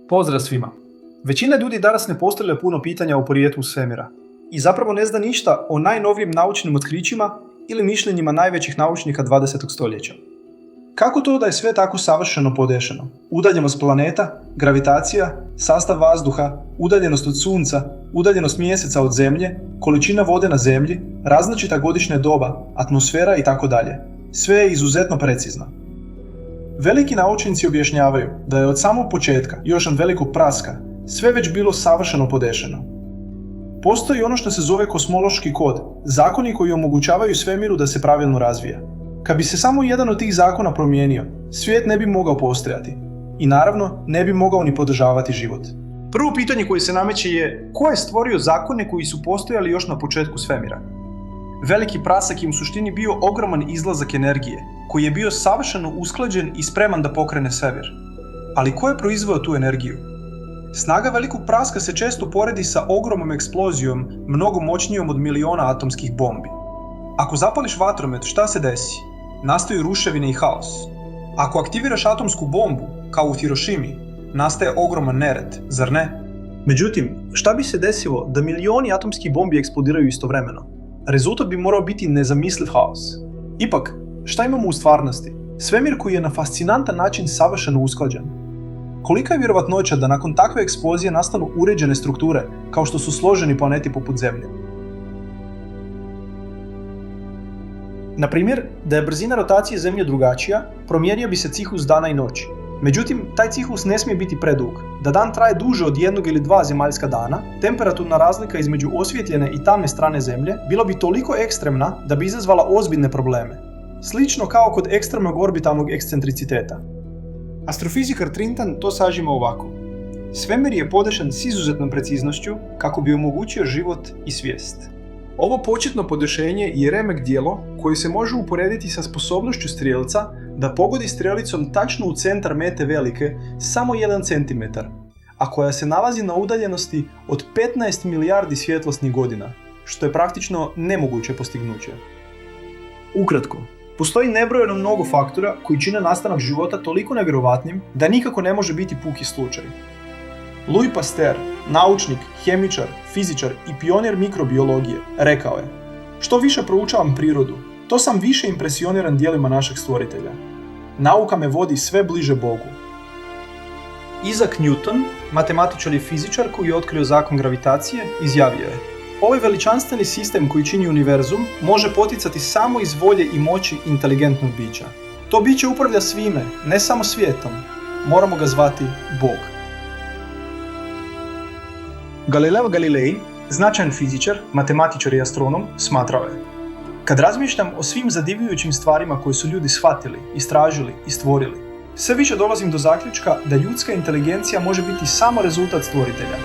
Pozdrav svima. Većina ljudi danas ne postavlja puno pitanja o porijeklu svemira i zapravo ne zna ništa o najnovijim naučnim otkrićima ili mišljenjima najvećih naučnika 20. stoljeća. Kako to da je sve tako savršeno podešeno? Udaljenost planeta, gravitacija, sastav vazduha, udaljenost od sunca, udaljenost mjeseca od zemlje, količina vode na zemlji, različita godišnja doba, atmosfera itd. Sve je izuzetno precizno. Veliki naučnici objašnjavaju da je od samog početka, još od velikog praska, sve već bilo savršeno podešeno. Postoji ono što se zove kosmološki kod, zakoni koji omogućavaju svemiru da se pravilno razvija. Kad bi se samo jedan od tih zakona promijenio, svijet ne bi mogao postojati. I naravno, ne bi mogao ni podržavati život. Prvo pitanje koje se nameće je ko je stvorio zakone koji su postojali još na početku svemira? Veliki prasak je u suštini bio ogroman izlazak energije, koji je bio savršeno usklađen i spreman da pokrene svemir. Ali ko je proizveo tu energiju? Snaga velikog praska se često poredi sa ogromnom eksplozijom, mnogo moćnijom od miliona atomskih bombi. Ako zapališ vatromet, šta se desi? Nastaju ruševine i haos. Ako aktiviraš atomsku bombu, kao u Hirošimi, nastaje ogroman nered, zar ne? Međutim, šta bi se desilo da milioni atomskih bombi eksplodiraju istovremeno? Rezultat bi morao biti nezamisliv haos. Ipak, šta imamo u stvarnosti? Svemir koji je na fascinantan način savršeno usklađen. Kolika je vjerovatnoća da nakon takve eksplozije nastanu uređene strukture, kao što su složeni planeti poput Zemlje? Na primjer, da je brzina rotacije Zemlje drugačija, promijenio bi se ciklus dana i noći. Međutim, taj ciklus ne smije biti predug. Da dan traje duže od jednog ili dva zemaljska dana, temperaturna razlika između osvjetljene i tamne strane Zemlje bila bi toliko ekstremna da bi izazvala ozbiljne probleme. Slično kao kod ekstremnog orbitalnog ekscentriciteta. Astrofizičar Trinton to sažima ovako. Svemir je podešen s izuzetnom preciznošću kako bi omogućio život i svijest. Ovo početno podešenje je remek djelo koje se može uporediti sa sposobnošću strijelca da pogodi strjelicom tačno u centar mete velike samo 1 cm, a koja se nalazi na udaljenosti od 15 milijardi svjetlosnih godina, što je praktično nemoguće postignuće. Ukratko, postoji nebrojeno mnogo faktora koji čine nastanak života toliko nevjerovatnim da nikako ne može biti puki slučaj. Louis Pasteur, naučnik, hemičar, fizičar i pionir mikrobiologije, rekao je: što više proučavam prirodu, to sam više impresioniran djelima našeg stvoritelja. Nauka me vodi sve bliže Bogu. Isaac Newton, matematičar i fizičar koji je otkrio zakon gravitacije, izjavio je: ovaj veličanstveni sistem koji čini univerzum može poticati samo iz volje i moći inteligentnog bića. To biće upravlja svime, ne samo svijetom. Moramo ga zvati Bog. Galileo Galilei, značajan fizičar, matematičar i astronom, smatrao je: kad razmišljam o svim zadivljujućim stvarima koje su ljudi shvatili, istražili i stvorili, sve više dolazim do zaključka da ljudska inteligencija može biti samo rezultat stvoritelja.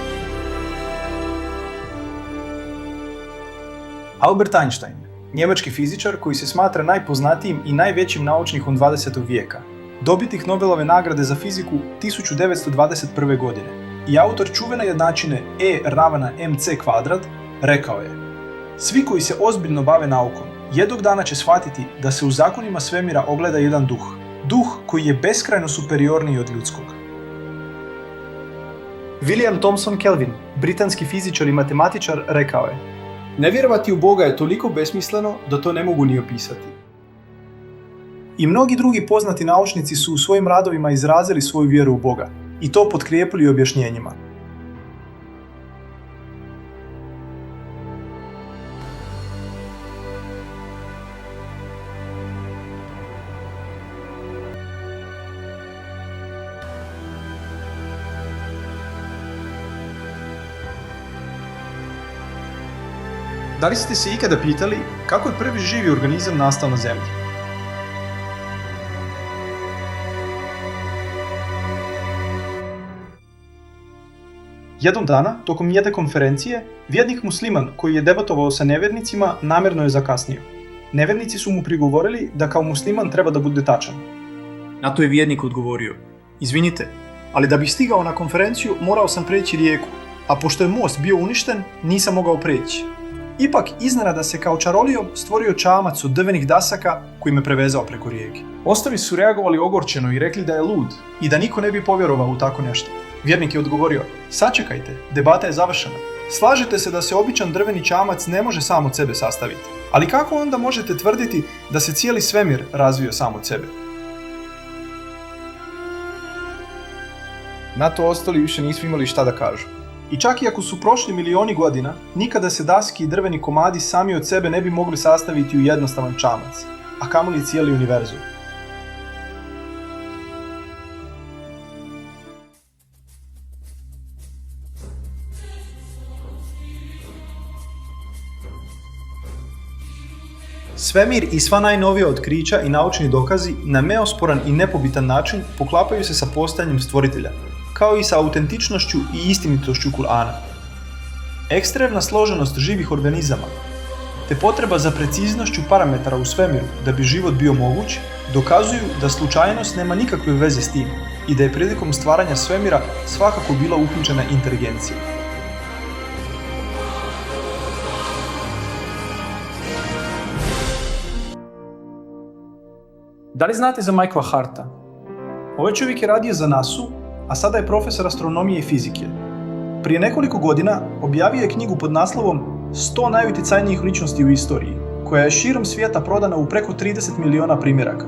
Albert Einstein, njemački fizičar koji se smatra najpoznatijim i najvećim naučnikom 20. vijeka, dobitnik Nobelove nagrade za fiziku 1921. godine i autor čuvene jednačine E=mc², rekao je: svi koji se ozbiljno bave naukom, jednog dana će shvatiti da se u zakonima svemira ogleda jedan duh. Duh koji je beskrajno superiorniji od ljudskog. William Thomson Kelvin, britanski fizičar i matematičar, rekao je: ne vjerovati u Boga je toliko besmisleno da to ne mogu ni opisati. I mnogi drugi poznati naučnici su u svojim radovima izrazili svoju vjeru u Boga i to potkrijepili objašnjenjima. Da li ste se ikada pitali kako je prvi živi organizam nastao na Zemlji? Jednog dana, tokom jedne konferencije, vjernik musliman koji je debatovao sa nevjernicima namjerno je zakasnio. Nevjernici su mu prigovorili da kao musliman treba da bude tačan. Na to je vjernik odgovorio: izvinite, ali da bih stigao na konferenciju morao sam preći rijeku, a pošto je most bio uništen, nisam mogao preći. Ipak, iznenada se kao čarolijom stvorio čamac od drvenih dasaka koji me prevezao preko rijeke. Ostali su reagovali ogorčeno i rekli da je lud i da niko ne bi povjerovao u tako nešto. Vjernik je odgovorio: sačekajte, debata je završena. Slažete se da se običan drveni čamac ne može sam od sebe sastaviti. Ali kako onda možete tvrditi da se cijeli svemir razvio sam od sebe? Na to ostali više nisu imali šta da kažu. I čak i ako su prošli milioni godina, nikada se daski i drveni komadi sami od sebe ne bi mogli sastaviti u jednostavan čamac, a kamoli cijeli univerzum. Svemir i sva najnovija otkrića i naučni dokazi na neosporan i nepobitan način poklapaju se sa postojanjem stvoritelja, kao i sa autentičnošću i istinitošću Kur'ana. Ekstremna složenost živih organizama, te potreba za preciznošću parametara u svemiru da bi život bio moguć, dokazuju da slučajnost nema nikakve veze s tim i da je prilikom stvaranja svemira svakako bila uključena inteligencija. Da li znate za Michaela Harta? Ovaj čovjek je radio za NASA, a sada je profesor astronomije i fizike. Prije nekoliko godina objavio je knjigu pod naslovom 100 najutjecajnijih ličnosti u istoriji, koja je širom svijeta prodana u preko 30 miliona primjeraka.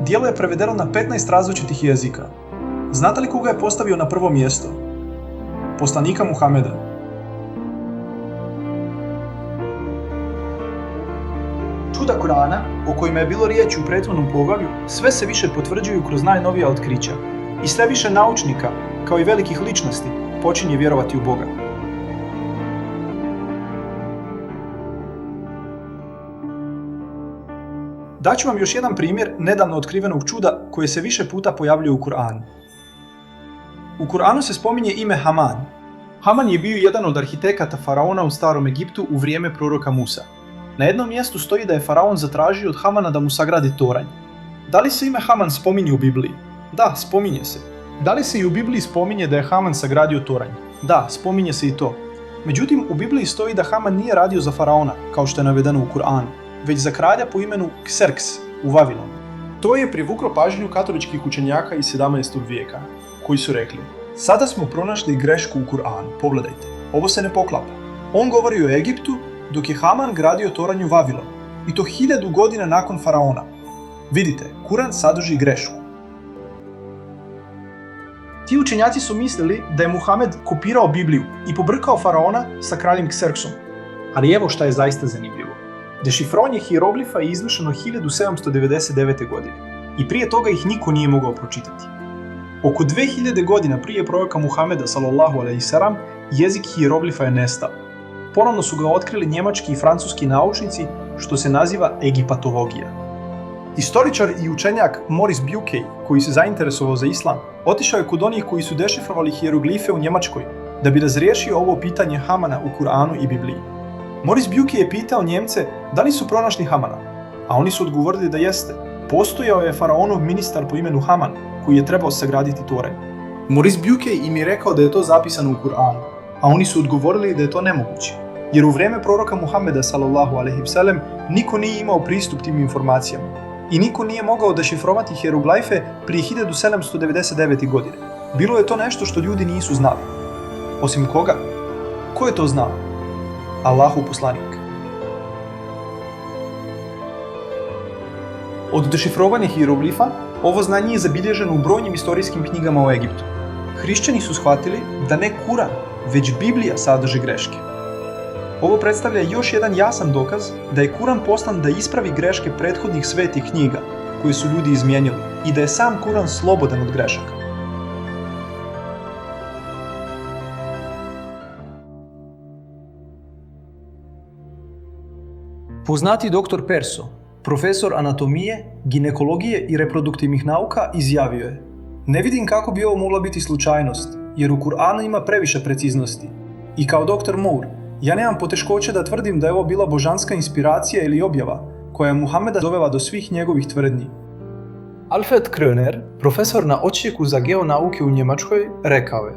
Djelo je prevedeno na 15 različitih jezika. Znate li koga je postavio na prvo mjesto? Poslanika Muhameda. Čuda Kur'ana, o kojima je bilo riječi u prethodnom poglavlju, sve se više potvrđuju kroz najnovija otkrića i sve više naučnika, kao i velikih ličnosti, počinje vjerovati u Boga. Daću vam još jedan primjer nedavno otkrivenog čuda koje se više puta pojavljuje u Kur'anu. U Kur'anu se spominje ime Haman. Haman je bio jedan od arhitekata faraona u starom Egiptu u vrijeme proroka Musa. Na jednom mjestu stoji da je faraon zatražio od Hamana da mu sagradi toranj. Da li se ime Haman spominje u Bibliji? Da, spominje se. Da li se i u Bibliji spominje da je Haman sagradio toranj? Da, spominje se i to. Međutim, u Bibliji stoji da Haman nije radio za faraona, kao što je navedeno u Kur'anu, već za kralja po imenu Kserks u Vavilonu. To je privuklo pažnju katoličkih učenjaka iz 17. vijeka, koji su rekli: sada smo pronašli grešku u Kur'anu, pogledajte, ovo se ne poklapa. On govori o Egiptu, dok je Haman gradio toranj u Vavilonu, i to 1000 godina nakon faraona. Vidite, Kuran sadrži grešku. Ti učenjaci su mislili da je Muhamed kopirao Bibliju i pobrkao faraona sa kraljem Kserksom. Ali evo šta je zaista zanimljivo. Dešifrovanje hieroglifa je izvršeno 1799. godine i prije toga ih niko nije mogao pročitati. Oko 2000 godina prije proroka Muhameda sallallahu alejhi ve sellem jezik hieroglifa je nestao. Ponovno su ga otkrili njemački i francuski naučnici, što se naziva egipatologija. Historičar i učenjak Maurice Bucaille, koji se zainteresovao za islam, otišao je kod onih koji su dešifrovali hieroglife u Njemačkoj, da bi razriješio ovo pitanje Hamana u Kur'anu i Bibliji. Maurice Bucaille je pitao Njemce da li su pronašli Hamana, a oni su odgovorili da jeste. Postojao je faraonov ministar po imenu Haman, koji je trebao sagraditi toranj. Maurice Bucaille im je rekao da je to zapisano u Kur'anu, a oni su odgovorili da je to nemoguće, jer u vrijeme proroka Muhameda sallallahu alejhi ve sellem niko nije imao pristup tim informacijama i niko nije mogao dešifrovati hieroglife prije 1799. godine. Bilo je to nešto što ljudi nisu znali. Osim koga? Ko je to znao? Allahov poslanik. Od dešifrovanja hieroglifa ovo znanje je zabilježeno u brojnim historijskim knjigama o Egiptu. Hrišćani su shvatili da ne Kuran, već Biblija sadrži greške. Ovo predstavlja još jedan jasan dokaz da je Kuran poslan da ispravi greške prethodnih svetih knjiga koje su ljudi izmijenili i da je sam Kuran slobodan od grešaka. Poznati dr. Perso, profesor anatomije, ginekologije i reproduktivnih nauka, izjavio je: ne vidim kako bi ovo mogla biti slučajnost, jer u Kur'anu ima previše preciznosti. I kao dr. Moore, ja nemam poteškoće da tvrdim da je ovo bila božanska inspiracija ili objava koja je Muhameda dovela do svih njegovih tvrdnji. Alfred Kröner, profesor na odsjeku za geonauke u Njemačkoj, rekao je: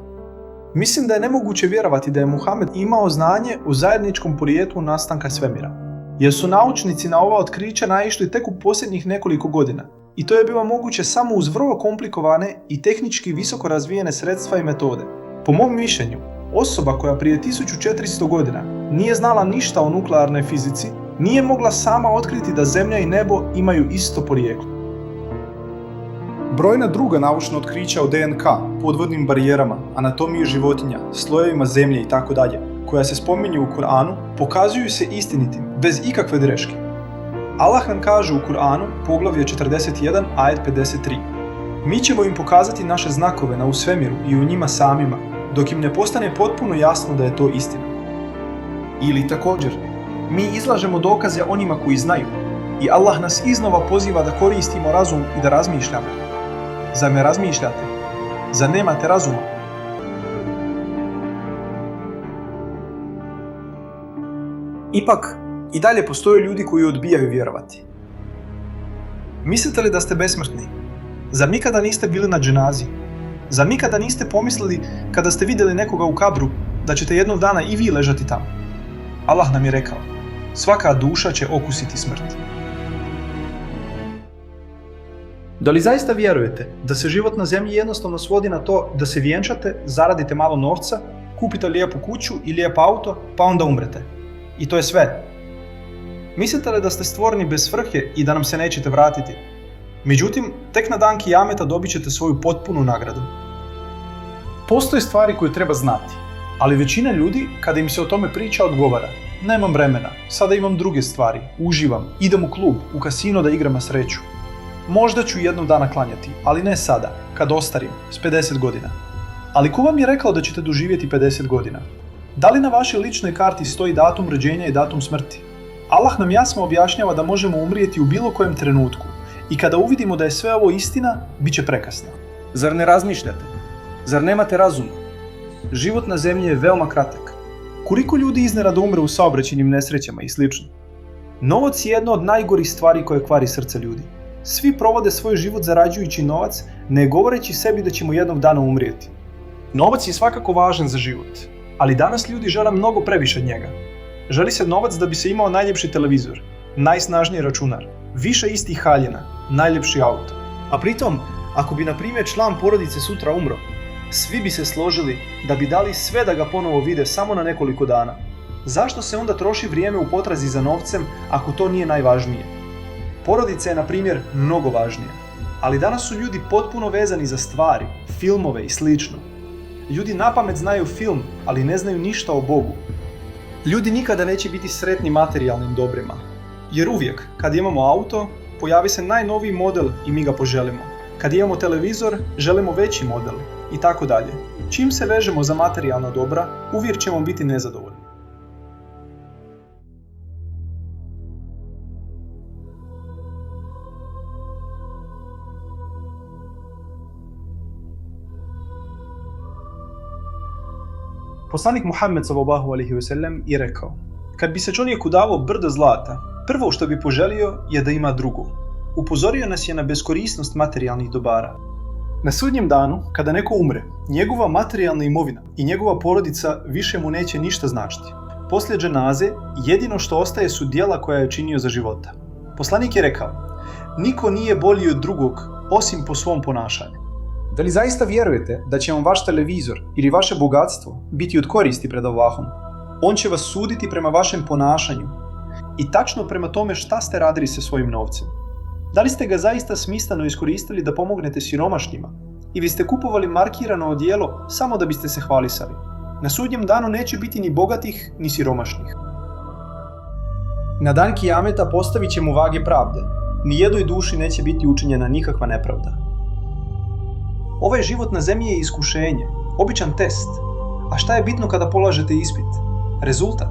Mislim da je nemoguće vjerovati da je Muhamed imao znanje o zajedničkom porijeklu nastanka svemira, jer su naučnici na ova otkrića naišli tek u posljednjih nekoliko godina. I to je bilo moguće samo uz vrlo komplikovane i tehnički visoko razvijene sredstva i metode. Po mom mišljenju, osoba koja prije 1400 godina nije znala ništa o nuklearnoj fizici, nije mogla sama otkriti da Zemlja i nebo imaju isto porijeklo. Brojna druga naučna otkrića o DNK, podvodnim barijerama, anatomiji životinja, slojevima zemlje itd., koja se spominju u Kur'anu, pokazuju se istinitim, bez ikakve greške. Allah nam kaže u Kur'anu, poglavlje 41, ajet 53. Mi ćemo im pokazati naše znakove na u svemiru i u njima samima, dok im ne postane potpuno jasno da je to istina. Ili također, mi izlažemo dokaze onima koji znaju i Allah nas iznova poziva da koristimo razum i da razmišljamo. Zar ne razmišljate? Zar nemate razuma? Ipak, i dalje postoje ljudi koji odbijaju vjerovati. Mislite li da ste besmrtni? Zar nikada niste bili na dženazi? Zar nikada niste pomislili kada ste vidjeli nekoga u kabru da ćete jednog dana i vi ležati tamo? Allah nam je rekao, svaka duša će okusiti smrt. Da li zaista vjerujete da se život na zemlji jednostavno svodi na to da se vjenčate, zaradite malo novca, kupite lijepu kuću i lijep auto, pa onda umrete? I to je sve. Mislite li da ste stvoreni bez svrhe i da nam se nećete vratiti? Međutim, tek na dan Kijameta dobit ćete svoju potpunu nagradu. Postoje stvari koje treba znati, ali većina ljudi, kada im se o tome priča, odgovara: nemam vremena, sada imam druge stvari, uživam, idem u klub, u kasino da igram na sreću. Možda ću jednog dana klanjati, ali ne sada, kad ostarim, s 50 godina. Ali ko vam je rekao da ćete doživjeti 50 godina? Da li na vašoj ličnoj karti stoji datum rođenja i datum smrti? Allah nam jasno objašnjava da možemo umrijeti u bilo kojem trenutku i kada uvidimo da je sve ovo istina, bit će prekasno. Zar ne razmišljate? Zar nemate razuma? Život na zemlji je veoma kratak. Koliko ljudi iznenada umre u saobraćajnim nesrećama i slično? Novac je jedna od najgorih stvari koje kvari srce ljudi. Svi provode svoj život zarađujući novac, ne govoreći sebi da ćemo jednog dana umrijeti. Novac je svakako važan za život, ali danas ljudi žele mnogo previše od njega. Želi se novac da bi se imao najljepši televizor, najsnažniji računar, više istih haljina, najljepši auto. A pritom, ako bi na primjer član porodice sutra umro, svi bi se složili da bi dali sve da ga ponovo vide samo na nekoliko dana. Zašto se onda troši vrijeme u potrazi za novcem ako to nije najvažnije? Porodica je, na primjer, mnogo važnija, ali danas su ljudi potpuno vezani za stvari, filmove i slično. Ljudi napamet znaju film, ali ne znaju ništa o Bogu. Ljudi nikada neće biti sretni materijalnim dobrima, jer uvijek, kad imamo auto, pojavi se najnoviji model i mi ga poželimo. Kad imamo televizor, želimo veći model i tako dalje. Čim se vežemo za materijalna dobra, uvijek ćemo biti nezadovoljni. Poslanik Muhammed sallallahu alejhi ve sellem je rekao: kad bi se čovjeku dalo brdo zlata, prvo što bi poželio je da ima drugo. Upozorio nas je na beskorisnost materijalnih dobara. Na sudnjem danu, kada neko umre, njegova materijalna imovina i njegova porodica više mu neće ništa značiti. Poslije dženaze, jedino što ostaje su djela koja je činio za života. Poslanik je rekao: niko nije bolji od drugog, osim po svom ponašanju. Da li zaista vjerujete da će vam vaš televizor ili vaše bogatstvo biti od koristi pred Allahom? On će vas suditi prema vašem ponašanju i tačno prema tome šta ste radili sa svojim novcem. Da li ste ga zaista smisleno iskoristili da pomognete siromašnima ili ste kupovali markirano odijelo samo da biste se hvalisali? Na sudnjem danu neće biti ni bogatih ni siromašnih. Na dan Kijameta postavit ćemo vage pravde. Nijednoj duši neće biti učinjena nikakva nepravda. Ovaj život na zemlji je iskušenje, običan test. A šta je bitno kada polažete ispit? Rezultat.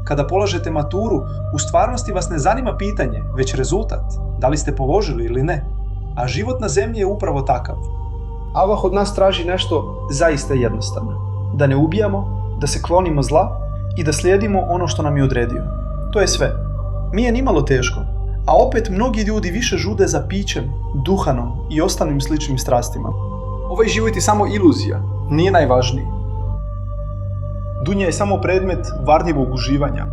Kada polažete maturu, u stvarnosti vas ne zanima pitanje, već rezultat. Da li ste položili ili ne? A život na zemlji je upravo takav. Allah od nas traži nešto zaista jednostavno. Da ne ubijamo, da se klonimo zla i da slijedimo ono što nam je odredio. To je sve. Nije nimalo teško, a opet mnogi ljudi više žude za pićem, duhanom i ostalim sličnim strastima. Ovaj život je samo iluzija, nije najvažniji. Dunja je samo predmet varljivog uživanja.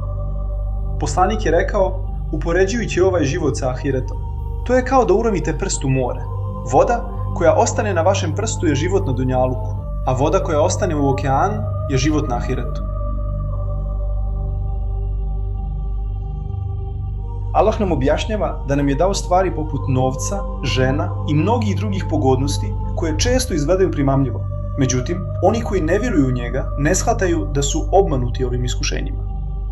Poslanik je rekao, upoređujući ovaj život sa ahiretom, to je kao da uronite prst u more. Voda koja ostane na vašem prstu je život na dunjaluku, a voda koja ostane u okeanu je život na ahiretu. Allah nam objašnjava da nam je dao stvari poput novca, žena i mnogih drugih pogodnosti koje često izgledaju primamljivo. Međutim, oni koji ne vjeruju u njega ne shvataju da su obmanuti ovim iskušenjima.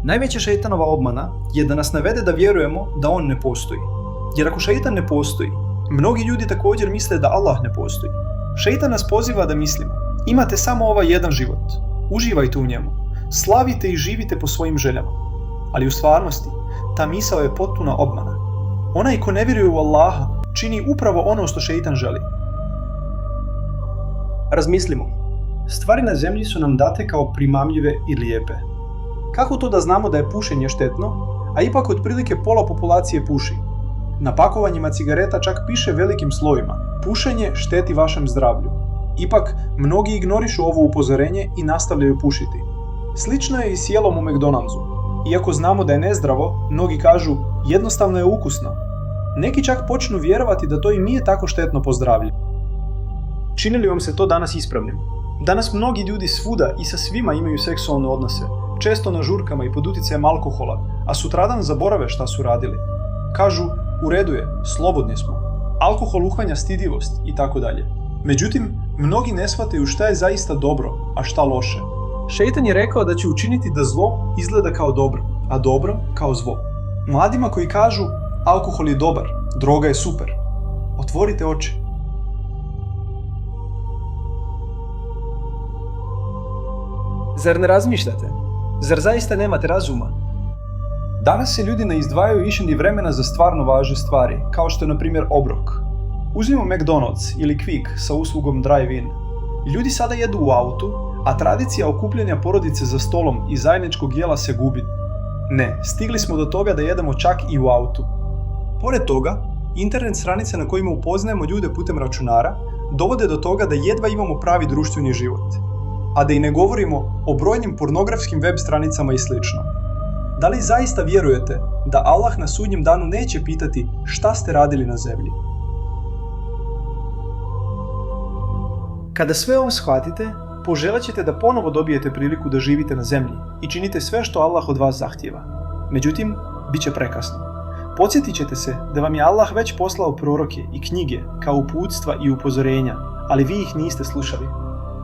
Najveća šejtanova obmana je da nas navede da vjerujemo da on ne postoji. Jer ako šejtan ne postoji, mnogi ljudi također misle da Allah ne postoji. Šejtan nas poziva da mislimo, imate samo ovaj jedan život, uživajte u njemu, slavite i živite po svojim željama. Ali u stvarnosti, ta misao je potpuna obmana. Onaj ko ne vjeruje u Allaha čini upravo ono što šejtan želi. Razmislimo. Stvari na zemlji su nam date kao primamljive i lijepe. Kako to da znamo da je pušenje štetno, a ipak otprilike pola populacije puši? Na pakovanjima cigareta čak piše velikim slovima: pušenje šteti vašem zdravlju. Ipak, mnogi ignorišu ovo upozorenje i nastavljaju pušiti. Slično je i s jelom u McDonald'su. Iako znamo da je nezdravo, mnogi kažu jednostavno je ukusno. Neki čak počnu vjerovati da to i nije tako štetno po zdravlje. Čini li vam se to danas ispravnim? Danas mnogi ljudi svuda i sa svima imaju seksualne odnose, često na žurkama i pod utjecajem alkohola, a sutradan zaborave šta su radili. Kažu, u redu je, slobodni smo. Alkohol uklanja stidljivost i tako dalje. Međutim, mnogi ne shvataju šta je zaista dobro, a šta loše. Šejtan je rekao da će učiniti da zlo izgleda kao dobro, a dobro kao zlo. Mladima koji kažu, alkohol je dobar, droga je super, otvorite oči. Zar ne razmišljate? Zar zaista nemate razuma? Danas se ljudi ne izdvajaju više ni vremena za stvarno važne stvari, kao što je na primjer obrok. Uzmimo McDonald's ili Quick sa uslugom drive-in. Ljudi sada jedu u autu, a tradicija okupljanja porodice za stolom i zajedničkog jela se gubi. Ne, stigli smo do toga da jedemo čak i u autu. Pored toga, internet stranice na kojima upoznajemo ljude putem računara dovode do toga da jedva imamo pravi društveni život. A da i ne govorimo o brojnim pornografskim web stranicama i sl. Da li zaista vjerujete da Allah na sudnjem danu neće pitati šta ste radili na zemlji? Kada sve ovo shvatite, poželit ćete da ponovo dobijete priliku da živite na zemlji i činite sve što Allah od vas zahtijeva. Međutim, bit će prekasno. Podsjetit ćete se da vam je Allah već poslao proroke i knjige kao uputstva i upozorenja, ali vi ih niste slušali.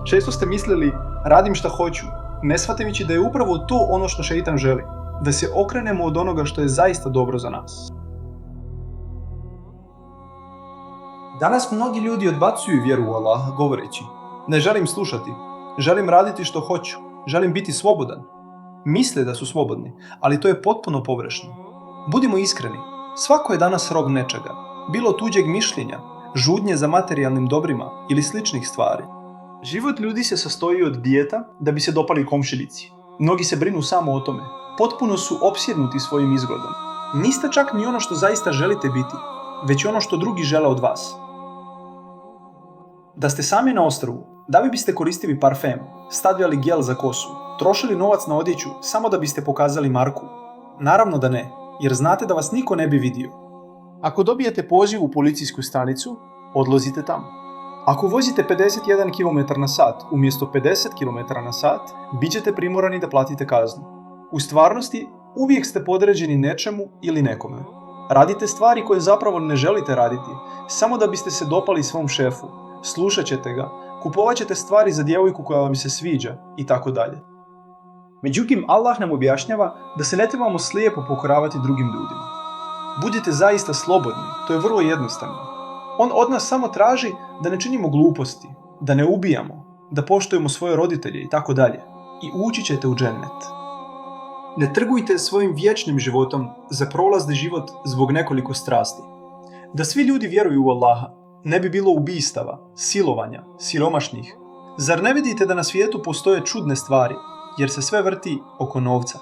Često ste mislili, radim šta hoću, ne shvatajući da je upravo to ono što šejtan želi, da se okrenemo od onoga što je zaista dobro za nas. Danas mnogi ljudi odbacuju vjeru u Allaha govoreći, ne želim slušati, želim raditi što hoću, želim biti slobodan. Misle da su slobodni, ali to je potpuno pogrešno. Budimo iskreni, svako je danas rob nečega, bilo tuđeg mišljenja, žudnje za materijalnim dobrima ili sličnih stvari. Život ljudi se sastoji od dijeta da bi se dopali komšinici. Mnogi se brinu samo o tome. Potpuno su opsjednuti svojim izgledom. Niste čak ni ono što zaista želite biti, već ono što drugi žele od vas. Da ste sami na ostrvu, da li biste koristili parfem, stavljali gel za kosu, trošili novac na odjeću samo da biste pokazali marku? Naravno da ne, jer znate da vas niko ne bi vidio. Ako dobijete poziv u policijsku stanicu, odlazite tamo. Ako vozite 51 km na sat umjesto 50 km na sat, bit ćete primorani da platite kaznu. U stvarnosti, uvijek ste podređeni nečemu ili nekome. Radite stvari koje zapravo ne želite raditi, samo da biste se dopali svom šefu. Slušat ćete ga, kupovat ćete stvari za djevojku koja vam se sviđa i tako dalje. Međutim, Allah nam objašnjava da se ne trebamo slijepo pokoravati drugim ljudima. Budite zaista slobodni, to je vrlo jednostavno. On od nas samo traži da ne činimo gluposti, da ne ubijamo, da poštujemo svoje roditelje i tako dalje. I ući ćete u džennet. Ne trgujte svojim vječnim životom za prolazni život zbog nekoliko strasti. Da svi ljudi vjeruju u Allaha, ne bi bilo ubistava, silovanja, siromašnih. Zar ne vidite da na svijetu postoje čudne stvari, jer se sve vrti oko novca?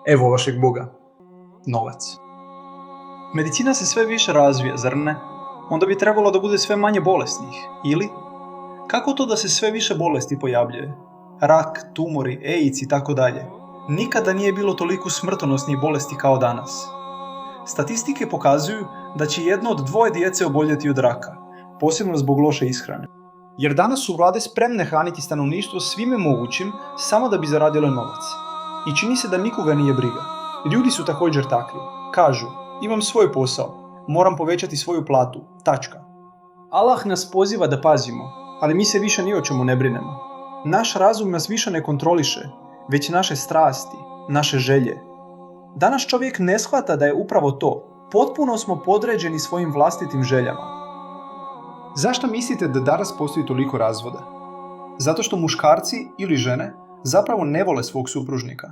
Evo vašeg Boga. Novac. Medicina se sve više razvija, zar ne? Onda bi trebalo da bude sve manje bolesnih. Ili? Kako to da se sve više bolesti pojavljuje? rak, tumori, AIDS i tako dalje. Nikada nije bilo toliko smrtonosnih bolesti kao danas. Statistike pokazuju da će 1 od 2 djece oboljeti od raka, posebno zbog loše ishrane. Jer danas su vlade spremne hraniti stanovništvo svime mogućim samo da bi zaradile novac. I čini se da nikoga nije briga. Ljudi su također takvi. Kažu, imam svoj posao, moram povećati svoju platu, tačka. Allah nas poziva da pazimo, ali mi se više ni o čemu ne brinemo. Naš razum nas više ne kontroliše, već naše strasti, naše želje. Danas čovjek ne shvata da je upravo to. Potpuno smo podređeni svojim vlastitim željama. Zašto mislite da danas postoji toliko razvoda? Zato što muškarci ili žene zapravo ne vole svog supružnika.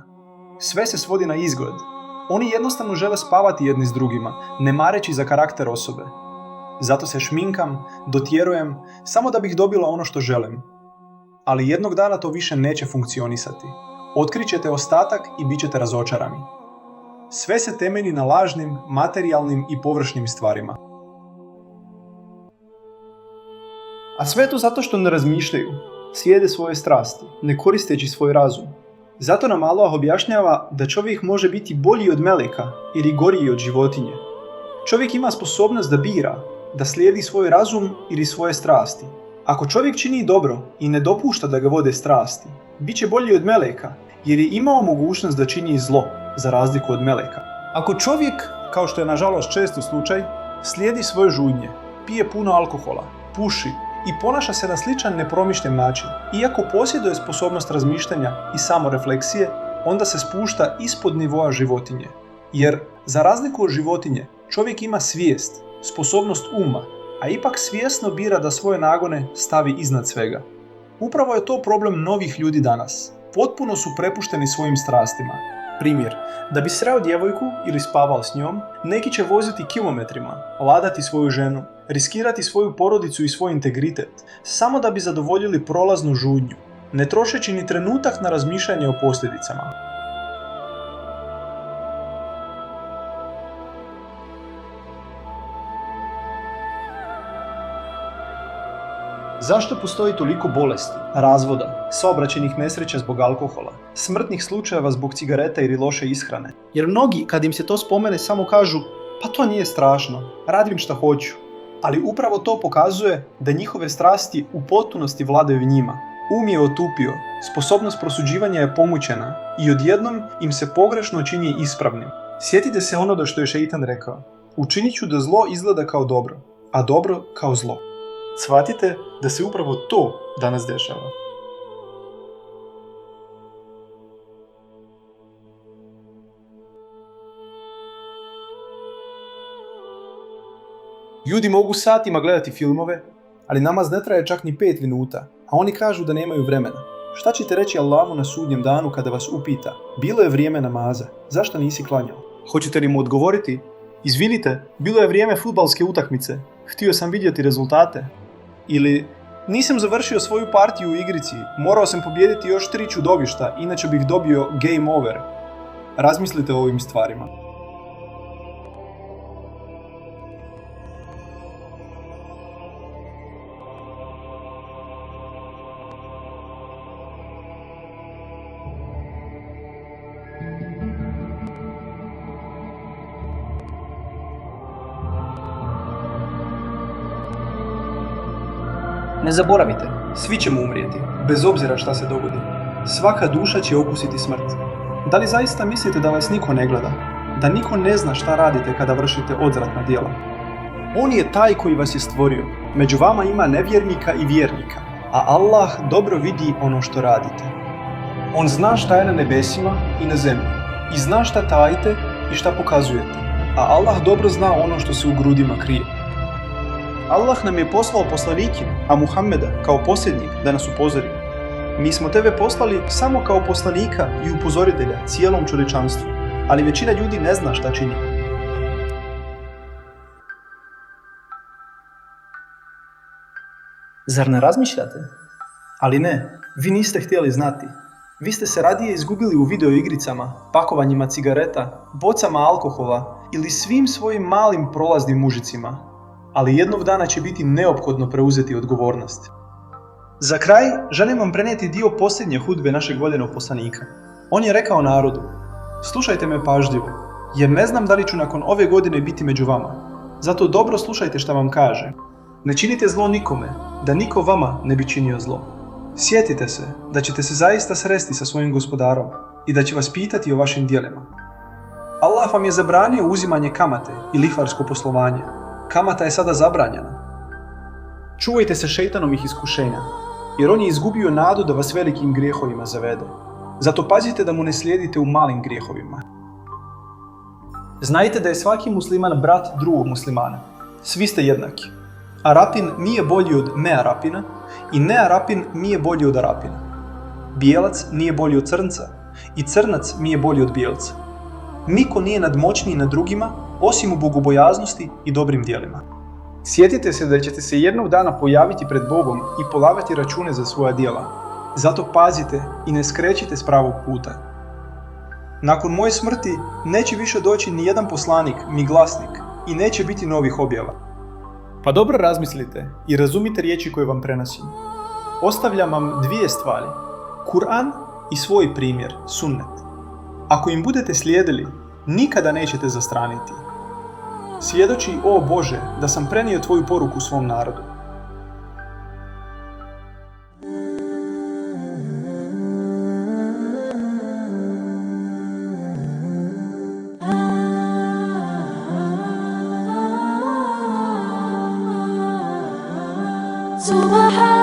Sve se svodi na izgled. Oni jednostavno žele spavati jedni s drugima, ne mareći za karakter osobe. Zato se šminkam, dotjerujem, samo da bih dobila ono što želim. Ali jednog dana to više neće funkcionisati. Otkrićete ostatak i bit ćete razočarani. Sve se temelji na lažnim, materijalnim i površnim stvarima. A sve to zato što ne razmišljaju, slijede svoje strasti, ne koristeći svoj razum. Zato nam Allah objašnjava da čovjek može biti bolji od meleka ili goriji od životinje. Čovjek ima sposobnost da bira, da slijedi svoj razum ili svoje strasti. Ako čovjek čini dobro i ne dopušta da ga vode strasti, bit će bolji od meleka jer je imao mogućnost da čini zlo, za razliku od meleka. Ako čovjek, kao što je nažalost često slučaj, slijedi svoje žudnje, pije puno alkohola, puši i ponaša se na sličan nepromišljen način, iako posjeduje sposobnost razmišljanja i samorefleksije, onda se spušta ispod nivoa životinje. Jer, za razliku od životinje, čovjek ima svijest, sposobnost uma, a ipak svjesno bira da svoje nagone stavi iznad svega. Upravo je to problem novih ljudi danas. Potpuno su prepušteni svojim strastima. Primjer, da bi sreo djevojku ili spavao s njom, neki će voziti kilometrima, ladati svoju ženu, riskirati svoju porodicu i svoj integritet, samo da bi zadovoljili prolaznu žudnju, ne trošeći ni trenutak na razmišljanje o posljedicama. Zašto postoji toliko bolesti, razvoda, saobraćajnih nesreća zbog alkohola, smrtnih slučajeva zbog cigareta ili loše ishrane? Jer mnogi, kad im se to spomene, samo kažu, pa to nije strašno, radim šta hoću. Ali upravo to pokazuje da njihove strasti u potpunosti vladaju njima. Um je otupio, sposobnost prosuđivanja je pomućena i odjednom im se pogrešno čini ispravnim. Sjetite se onoga što je šeitan rekao. Učinit ću da zlo izgleda kao dobro, a dobro kao zlo. Shvatite da se upravo to danas dešava. Ljudi mogu satima gledati filmove, ali namaz ne traje čak ni 5 minuta, a oni kažu da nemaju vremena. Šta ćete reći Allahu na sudnjem danu kada vas upita, bilo je vrijeme namaza, zašto nisi klanjao? Hoćete li mu odgovoriti, izvinite, bilo je vrijeme fudbalske utakmice, htio sam vidjeti rezultate? Ili, nisam završio svoju partiju u igrici, morao sam pobijediti još 3 čudovišta, inače bih dobio game over. Razmislite o ovim stvarima. Ne zaboravite, Svi ćemo umrijeti, bez obzira šta se dogodi. Svaka duša će okusiti smrt. Da li zaista mislite da vas niko ne gleda? Da niko ne zna šta radite kada vršite odvratna djela? On je taj koji vas je stvorio. Među vama ima nevjernika i vjernika, a Allah dobro vidi ono što radite. On zna šta je na nebesima i na zemlji, i zna šta tajite i šta pokazujete, a Allah dobro zna ono što se u grudima krije. Allah nam je poslao poslanike, a Muhammeda kao posljednjeg da nas upozori. Mi smo tebe poslali samo kao poslanika i upozoritelja cijelom čovječanstvu, ali većina ljudi ne zna šta čini. zar ne razmišljate? Ali ne, vi niste htjeli znati. Vi ste se radije izgubili u videoigricama, pakovanjima cigareta, bocama alkohola ili svim svojim malim prolaznim mužicima. Ali jednog dana će biti neophodno preuzeti odgovornost. Za kraj želim vam prenijeti dio posljednje hudbe našeg voljenog poslanika. On je rekao narodu: slušajte me pažljivo, jer ne znam da li ću nakon ove godine biti među vama. Zato dobro slušajte šta vam kaže. Ne činite zlo nikome, da niko vama ne bi činio zlo. Sjetite se da ćete se zaista sresti sa svojim gospodarom i da će vas pitati o vašim djelima. Allah vam je zabranio uzimanje kamate i lihvarsko poslovanje. Kamata je sada zabranjena. Čuvajte se šejtanovih iskušenja, jer on je izgubio nadu da vas velikim grijehovima zavede. Zato pazite da mu ne slijedite u malim grijehovima. Znajte da je svaki musliman brat drugog muslimana. Svi ste jednaki. Arapin nije bolji od nearapina i nearapin nije bolji od arapina. Bijelac nije bolji od crnca i crnac nije bolji od bijelca. Niko nije nadmoćniji nad drugima osim u bogobojaznosti i dobrim djelima. Sjetite se da ćete se jednog dana pojaviti pred Bogom i polagati račune za svoja djela. Zato pazite i ne skrećite s pravog puta. Nakon moje smrti neće više doći ni jedan poslanik, ni glasnik i neće biti novih objava. Pa dobro razmislite i razumite riječi koje vam prenosim. Ostavljam vam dvije stvari: Kur'an i svoj primjer, sunnet. Ako im budete slijedili, nikada nećete zastraniti. Svjedoči, o Bože, da sam prenio tvoju poruku svom narodu. Subhanallah.